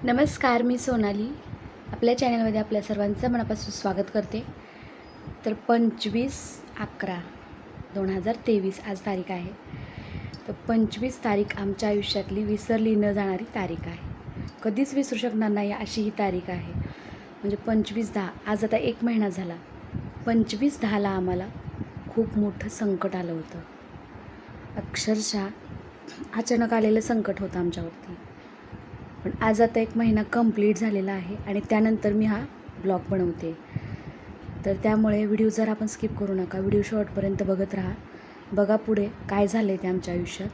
नमस्कार, मी सोनाली आपल्या चॅनलमध्ये आपल्या सर्वांचं मनापासून स्वागत करते. तर 25/11/2023 आज तारीख आहे. तर 25 तारीख आमच्या आयुष्यातली विसरली न जाणारी तारीख आहे. कधीच विसरू शकणार नाही अशी ही तारीख आहे. म्हणजे 25/10 आज आता 1 महिना झाला. 25/10ला आम्हाला खूप मोठं संकट आलं होतं. अक्षरशः अचानक आलेलं संकट होतं आमच्यावरती. पण आज आता 1 महिना कंप्लीट झालेला आहे आणि त्यानंतर मी हा ब्लॉग बनवते. तर त्यामुळे व्हिडिओ जर आपण स्किप करू नका, व्हिडिओ शेवटपर्यंत बघत राहा. बघा पुढे काय झालं आहे ते आमच्या आयुष्यात.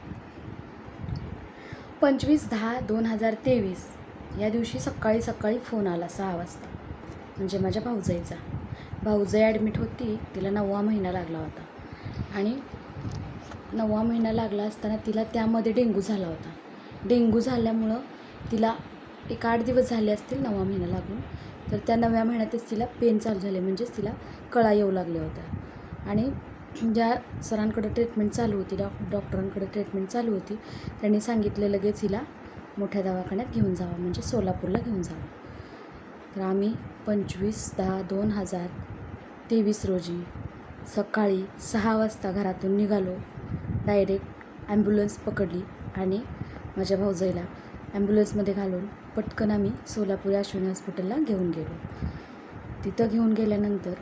25/10/2023 या दिवशी सकाळी फोन आला 6 वाजता. म्हणजे माझ्या भाऊजाईचा. भाऊजाई ॲडमिट होती, तिला 9वा महिना लागला होता आणि 9वा महिना लागला असताना तिला त्यामध्ये डेंग्यू झाला होता. डेंग्यू झाल्यामुळं तिला 8 दिवस झाले असतील 9वा महिना लागून. तर त्या 9व्या महिन्यातच तिला पेन चालू झाले, म्हणजेच तिला कळा येऊ लागल्या होत्या. आणि ज्या सरांकडे ट्रीटमेंट चालू होती, डॉक्टरांकडे ट्रीटमेंट चालू होती, त्यांनी सांगितलं लगेच हिला मोठ्या दवाखान्यात घेऊन जावं, म्हणजे सोलापूरला घेऊन जावं. तर आम्ही 25/10/2023 रोजी सकाळी 6 वाजता घरातून निघालो. डायरेक्ट ॲम्ब्युलन्स पकडली आणि माझ्या भाऊजाईला ॲम्ब्युलन्समध्ये घालून पटकन आम्ही सोलापूर अश्विनी हॉस्पिटलला घेऊन गेलो. तिथं घेऊन गेल्यानंतर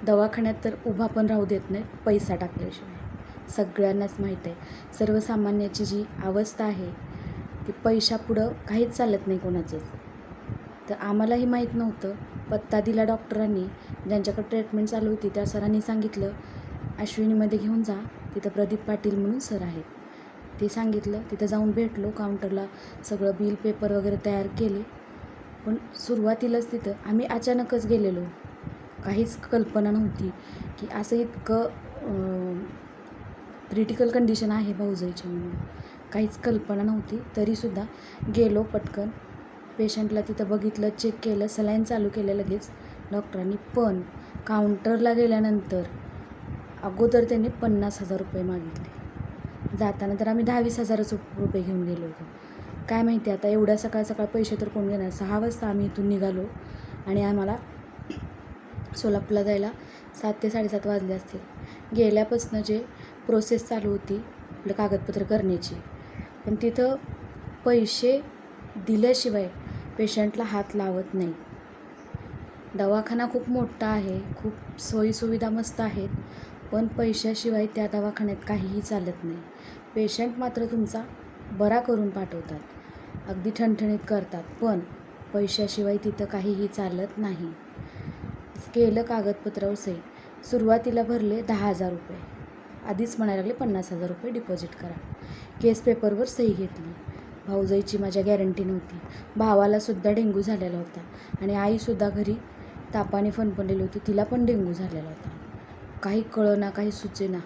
दवाखान्यात तर उभा पण राहू देत नाहीत पैसा टाकल्याशिवाय. सगळ्यांनाच माहीत आहे सर्वसामान्याची जी अवस्था आहे ती पैशापुढं काहीच चालत नाही कोणाचंच. तर आम्हालाही माहीत नव्हतं. पत्ता दिला डॉक्टरांनी, ज्यांच्याकडे ट्रीटमेंट चालू होती त्या सरांनी सांगितलं अश्विनीमध्ये घेऊन जा, तिथं प्रदीप पाटील म्हणून सर आहेत. ते सांगितलं. तिथं जाऊन भेटलो. काउंटरला सगळं बिल पेपर वगैरे तयार केले. पण सुरुवातीलाच तिथं आम्ही अचानकच गेलेलो. काहीच कल्पना नव्हती की असं इतकं क्रिटिकल कंडिशन आहे भाऊजाईची म्हणून. काहीच कल्पना नव्हती. तरीसुद्धा गेलो पटकन. पेशंटला तिथं बघितलं, चेक केलं, सलाईन चालू केलं लगेच डॉक्टरांनी. पण काउंटरला गेल्यानंतर अगोदर त्यांनी 50,000 रुपये मागितले. जाताना तर आम्ही 10-20 हजार रुपये घेऊन गेलो होतो. काय माहिती आता एवढ्या सकाळ पैसे तर कोण घेणार. 6 वाजता आम्ही इथून निघालो आणि आम्हाला सोलापूरला जायला 7 ते 7:30 वाजले असतील. गेल्यापासून जे प्रोसेस चालू होती आपलं कागदपत्र करण्याची, पण तिथं पैसे दिल्याशिवाय पेशंटला हात लावत नाही. दवाखाना खूप मोठा आहे, खूप सोयीसुविधा मस्त आहेत, पण पैशाशिवाय त्या दवाखान्यात काहीही चालत नाही. पेशंट मात्र तुमचा बरा करून पाठवतात, अगदी ठणठणीत करतात, पण पैशाशिवाय तिथं काहीही चालत नाही. केलं कागदपत्रावर सही. सुरुवातीला भरले 10,000 रुपये. आधीच म्हणायला लागले 50,000 रुपये डिपॉझिट करा. केस पेपरवर सही घेतली. भाऊजाईची माझ्या गॅरंटी नव्हती. भावालासुद्धा डेंग्यू झालेला होता आणि आईसुद्धा घरी तापाने फणफणलेली होती, तिला पण डेंग्यू झालेला होता. काही कळना, काही सुचेना.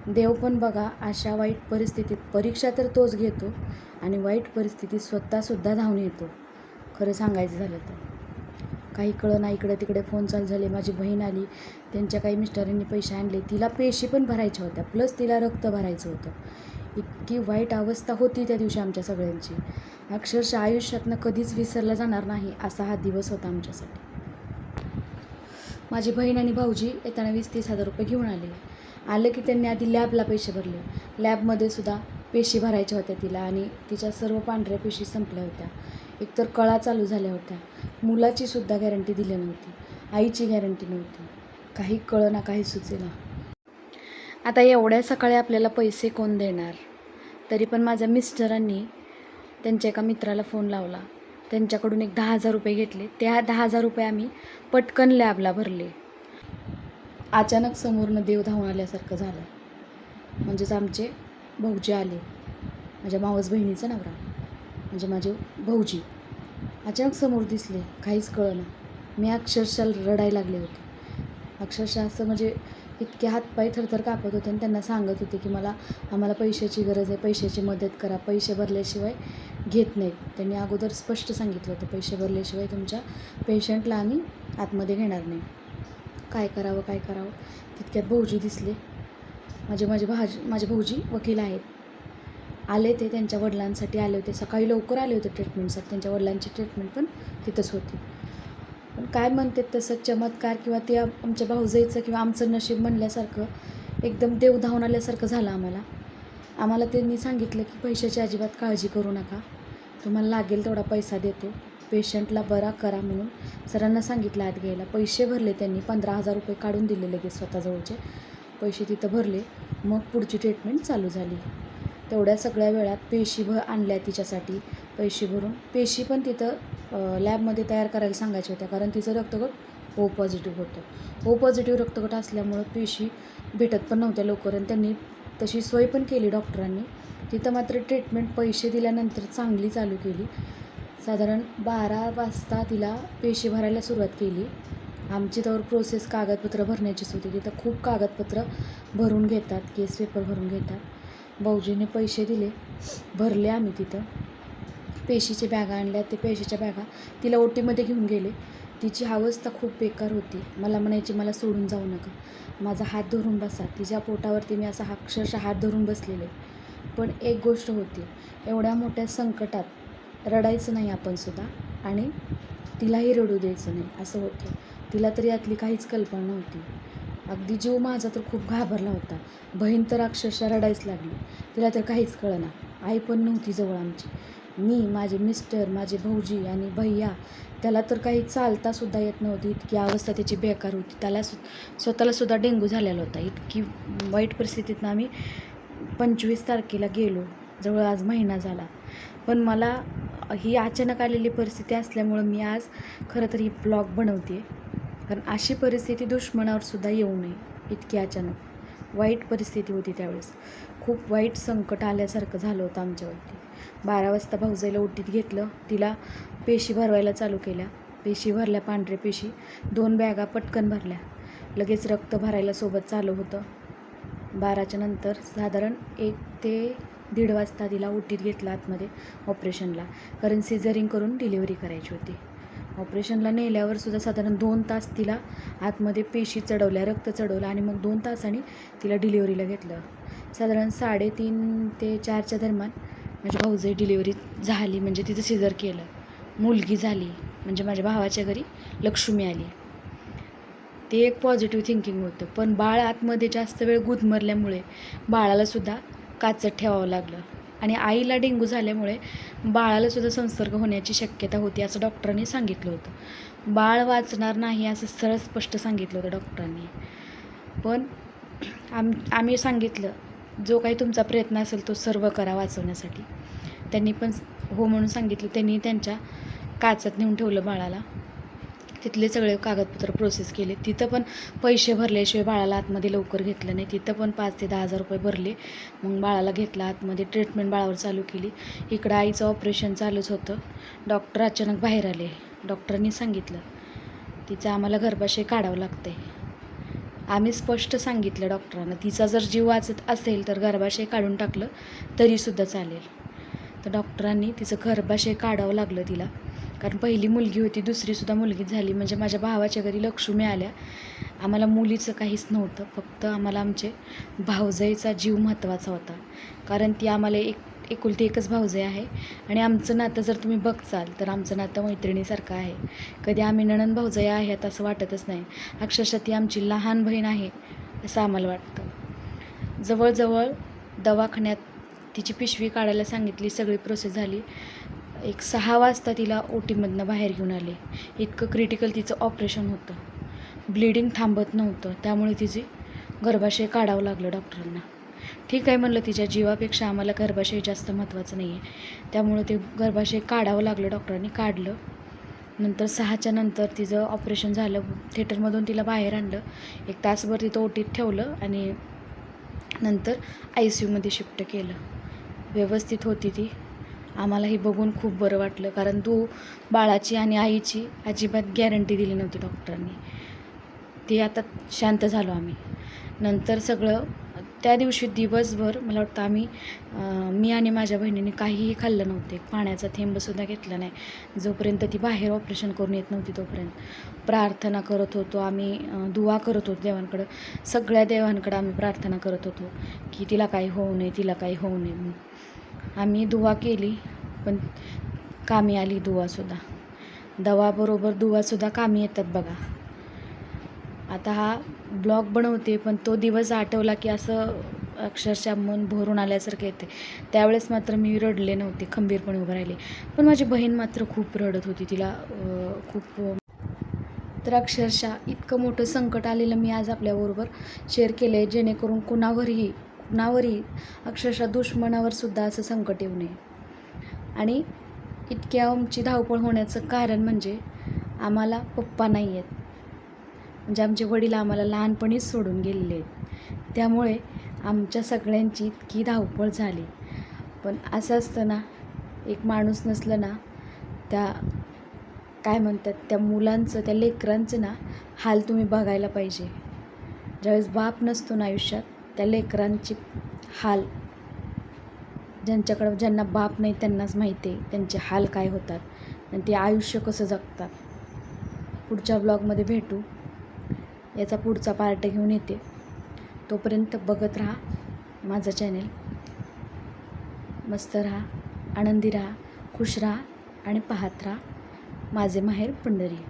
देव पण बघा अशा वाईट परिस्थितीत परीक्षा तर तोच घेतो आणि वाईट परिस्थितीत स्वतःसुद्धा धावून येतो. खरं सांगायचं झालं तर काही कळना. इकडे तिकडे फोन चालू झाले. माझी बहीण आली, त्यांच्या काही मिस्टरांनी पैसे आणले. तिला पेशी पण भरायच्या होत्या, प्लस तिला रक्त भरायचं होतं. इतकी वाईट अवस्था होती त्या दिवशी आमच्या सगळ्यांची. अक्षरशः आयुष्यातनं कधीच विसरला जाणार नाही असा हा दिवस होता आमच्यासाठी. माझी बहीण आणि भाऊजी येताना 20-30 हजार रुपये घेऊन आले की त्यांनी आधी लॅबला पैसे भरले. लॅबमध्ये सुद्धा पेशी भरायच्या होत्या तिला आणि तिच्या सर्व पांढऱ्या पेशी संपल्या होत्या. एकतर कळा चालू झाल्या होत्या. मुलाची सुद्धा गॅरंटी दिली नव्हती, आईची गॅरंटी नव्हती. काही कळना, काही सुचेना. आता एवढ्या सकाळी आपल्याला पैसे कोण देणार. तरी पण माझ्या मिस्टरांनी त्यांच्या एका मित्राला फोन लावला, त्यांच्याकडून एक 10,000 रुपये घेतले. त्या 10,000 रुपये आम्ही पटकन लॅबला भरले. अचानक समोरनं देव धावून आल्यासारखं झालं. म्हणजेच आमचे भाऊजी आले, माझ्या मावस बहिणीचा नवरा म्हणजे माझे भाऊजी अचानक समोर दिसले. काहीच कळना. मी अक्षरशः रडायला लागले होते. अक्षरशः असं म्हणजे इतके हातपाय थरथर कापत होते आणि त्यांना सांगत होते की आम्हाला पैशाची गरज आहे, पैशाची मदत करा, पैसे भरल्याशिवाय घेत नाहीत. त्यांनी अगोदर स्पष्ट सांगितलं होतं पैसे भरल्याशिवाय तुमच्या पेशंटला आम्ही आतमध्ये घेणार नाही. काय करावं. तितक्यात भाऊजी दिसले. माझे भाऊजी वकील आहेत. आले ते त्यांच्या वडिलांसाठी आले होते. सकाळी लवकर आले होते ट्रीटमेंटसाठी. त्यांच्या वडिलांची ट्रीटमेंट पण तिथंच होती. पण काय म्हणतात तसं चमत्कार किंवा ते आमच्या भाऊजाईचं किंवा आमचं नशीब म्हणल्यासारखं एकदम देव धावून आल्यासारखं झालं आम्हाला त्यांनी सांगितलं की पैशाची अजिबात काळजी करू नका, तुम्हाला लागेल तेवढा पैसा देतो, पेशंटला बरा करा म्हणून सरांना सांगितलं आत घ्यायला. पैसे भरले त्यांनी, 15,000 रुपये काढून दिले लगेच स्वतःजवळचे पैसे तिथं भरले. मग पुढची ट्रीटमेंट चालू झाली. तेवढ्या सगळ्या वेळात पेशी आणल्या तिच्यासाठी पैसे भरून. पेशी पण तिथं लॅबमध्ये तयार करायला सांगायच्या होत्या, कारण तिचं रक्तगट O पॉझिटिव्ह होतं. O पॉझिटिव्ह रक्तगट असल्यामुळं पेशी भेटत पण नव्हत्या लवकर, आणि त्यांनी तशी सोय पण केली डॉक्टरांनी. तिथं मात्र ट्रीटमेंट पैसे दिल्यानंतर चांगली चालू केली. साधारण 12 वाजता तिला पेशी भरायला सुरुवात केली. आमची त्यावर प्रोसेस कागदपत्र भरण्याचीच होती. तिथं खूप कागदपत्र भरून घेतात, केस पेपर भरून घेतात. भाऊजीने पैसे दिले, भरले आम्ही तिथं. पेशीच्या बॅगा आणल्या, ते पेशीच्या बॅगा तिला ओटीमध्ये घेऊन गेले. तिची अवस्था खूप बेकार होती. मला म्हणायची मला सोडून जाऊ नका, माझा हात धरून बसा. तिच्या पोटावरती मी असा अक्षरशः हात धरून बसलेले. पण एक गोष्ट होती, एवढ्या मोठ्या संकटात रडायचं नाही आपण सुद्धा, आणि तिलाही रडू द्यायचं नाही असं होतं. तिला तर यातली काहीच कल्पना नव्हती. अगदी जीव माझा तर खूप घाबरला होता. बहीण तर अक्षरशः रडायच लागली. तिला तर काहीच कळेना. आई पण नव्हती जवळ आमची. मी, माझे मिस्टर, माझे भाऊजी आणि भैया, त्याला तर काही चालतासुद्धा येत नव्हती. इतकी अवस्था त्याची बेकार होती. त्याला स्वतःलासुद्धा डेंग्यू झालेला होता. इतकी वाईट परिस्थितीतनं आम्ही 25 तारखेला गेलो. जवळ आज महिना झाला. पण मला ही अचानक आलेली परिस्थिती असल्यामुळं मी आज खरं तर ही ब्लॉग बनवते. कारण अशी परिस्थिती दुश्मनावरसुद्धा येऊ नये, इतकी अचानक वाईट परिस्थिती होती त्यावेळेस. खूप वाईट संकट आल्यासारखं झालं होतं आमच्यावरती. 12 वाजता भाऊजाईला ओटीत घेतलं. तिला पेशी भरवायला चालू केल्या. पेशी भरल्या, पांढऱ्या पेशी 2 बॅगा पटकन भरल्या. लगेच रक्त भरायला सोबत चालू होतं. 12च्या नंतर साधारण 1 ते 1:30 वाजता तिला ओटीत घेतलं आतमध्ये ऑपरेशनला, कारण सिझरिंग करून डिलिव्हरी करायची होती. ऑपरेशनला नेल्यावर सुद्धा साधारण 2 तास तिला आतमध्ये पेशी चढवल्या, रक्त चढवलं, आणि मग 2 तासांनी तिला डिलिव्हरीला घेतलं. साधारण 3:30 ते 4च्या दरम्यान माझी भाऊजाई डिलिव्हरी झाली. म्हणजे तिचं सिझर केलं, मुलगी झाली. म्हणजे माझ्या भावाच्या घरी लक्ष्मी आली. ते एक पॉझिटिव्ह थिंकिंग होतं. पण बाळ आतमध्ये जास्त वेळ गुदमरल्यामुळे बाळालासुद्धा काचत ठेवावं लागलं, आणि आईला डेंग्यू झाल्यामुळे बाळालासुद्धा संसर्ग होण्याची शक्यता होती असं डॉक्टरांनी सांगितलं होतं. बाळ वाचणार नाही असं सरळ स्पष्ट सांगितलं होतं डॉक्टरांनी. पण आम्ही सांगितलं, जो काही तुमचा प्रयत्न असेल तो सर्व करा वाचवण्यासाठी. त्यांनी पण हो म्हणून सांगितलं. त्यांनी त्यांच्या काचत नेऊन ठेवलं बाळाला. तिथले सगळे कागदपत्र प्रोसेस केले. तिथं पण पैसे भरल्याशिवाय बाळाला आतमध्ये लवकर घेतलं नाही. तिथं पण 5,000 ते 10,000 रुपये भरले. मग बाळाला घेतलं आतमध्ये. ट्रीटमेंट बाळावर चालू केली. इकडं आईचं ऑपरेशन चालूच होतं. डॉक्टर अचानक बाहेर आले. डॉक्टरांनी सांगितलं, तिचं आम्हाला गर्भाशय काढावं लागतं आहे. आम्ही स्पष्ट सांगितलं डॉक्टरांना, तिचा जर जीव वाचत असेल तर गर्भाशय काढून टाकलं तरीसुद्धा चालेल. तर डॉक्टरांनी तिचं गर्भाशय काढावं लागलं तिला, कारण पहिली मुलगी होती, दुसरीसुद्धा मुलगी झाली. म्हणजे माझ्या भावाच्या घरी लक्ष्मी आल्या. आम्हाला मुलीचं काहीच नव्हतं, फक्त आम्हाला आमचे भाऊजाईचा जीव महत्त्वाचा होता. कारण ती आम्हाला एकुलती एकच भाऊजाई आहे, आणि आमचं नातं जर तुम्ही बघचाल तर आमचं नातं मैत्रिणीसारखं आहे. कधी आम्ही नणंद भाऊजाई आहेत असं वाटतच नाही. अक्षरशः ती आमची लहान बहीण आहे असं आम्हाला वाटतं. जवळजवळ दवाखान्यात तिची पिशवी काढायला सांगितली, सगळी प्रोसेस झाली. 6 वाजता तिला ओटीमधनं बाहेर घेऊन आले. इतकं क्रिटिकल तिचं ऑपरेशन होतं. ब्लिडिंग थांबत नव्हतं, त्यामुळे तिची गर्भाशय काढावं लागलं डॉक्टरांना. ठीक आहे म्हणलं, तिच्या जीवापेक्षा आम्हाला गर्भाशय जास्त महत्त्वाचं नाही आहे, त्यामुळे ते गर्भाशय काढावं लागलं. डॉक्टरांनी काढलं. नंतर 6च्या नंतर तिचं ऑपरेशन झालं. थिएटरमधून तिला बाहेर आणलं. 1 तासभर तिथं ओटीत ठेवलं, आणि नंतर ICUमध्ये शिफ्ट केलं. व्यवस्थित होती ती. आम्हालाही बघून खूप बरं वाटलं, कारण बाळाची आणि आईची अजिबात गॅरंटी दिली नव्हती डॉक्टरांनी. ती आता शांत झालो आम्ही. नंतर सगळं त्या दिवशी दिवसभर मला वाटतं मी आणि माझ्या बहिणीने काहीही खाल्लं नव्हते. पाण्याचा थेंबसुद्धा घेतला नाही. जोपर्यंत ती बाहेर ऑपरेशन करून येत नव्हती तोपर्यंत प्रार्थना करत होतो आम्ही. दुआ करत होतो देवांकडं. सगळ्या देवांकडं आम्ही प्रार्थना करत होतो की तिला काही होऊ नये, तिला काही होऊ नये. आम्ही दुवा केली पण कामी आली दुवासुद्धा. दवाबरोबर दुवासुद्धा कामी येतात बघा. आता हा ब्लॉग बनवते पण तो दिवस आठवला की असं अक्षरशः मन भरून आल्यासारखं येते. त्यावेळेस मात्र मी रडले नव्हते, खंबीरपणे उभं राहिले. पण माझी बहीण मात्र खूप रडत होती. तिला खूप तर अक्षरशः इतकं मोठं संकट आलेलं मी आज आपल्याबरोबर शेअर केलं आहे, जेणेकरून कुणावरही अक्षरशः दुश्मनावरसुद्धा असं संकट येऊ नये. आणि इतक्या आमची धावपळ होण्याचं कारण म्हणजे आम्हाला पप्पा नाही आहेत. म्हणजे आमचे वडील आम्हाला लहानपणीच सोडून गेलेले आहेत. त्यामुळे आमच्या सगळ्यांची इतकी धावपळ झाली. पण असं असतं ना, एक माणूस नसलं ना, त्या काय म्हणतात त्या मुलांचं, त्या लेकरांचं ना हाल तुम्ही बघायला पाहिजे. ज्यावेळेस बाप नसतो ना आयुष्यात, त्या लेकरांची हाल ज्यांना बाप नाही त्यांनाच माहिती आहे त्यांचे हाल काय होतात आणि ते आयुष्य कसं जगतात. पुढच्या ब्लॉगमध्ये भेटू. याचा पुढचा पार्ट घेऊन येते. तोपर्यंत बघत राहा माझं चॅनेल. मस्त राहा, आनंदी राहा, खुश राहा आणि पाहत राहा माझे माहेर पंढरी.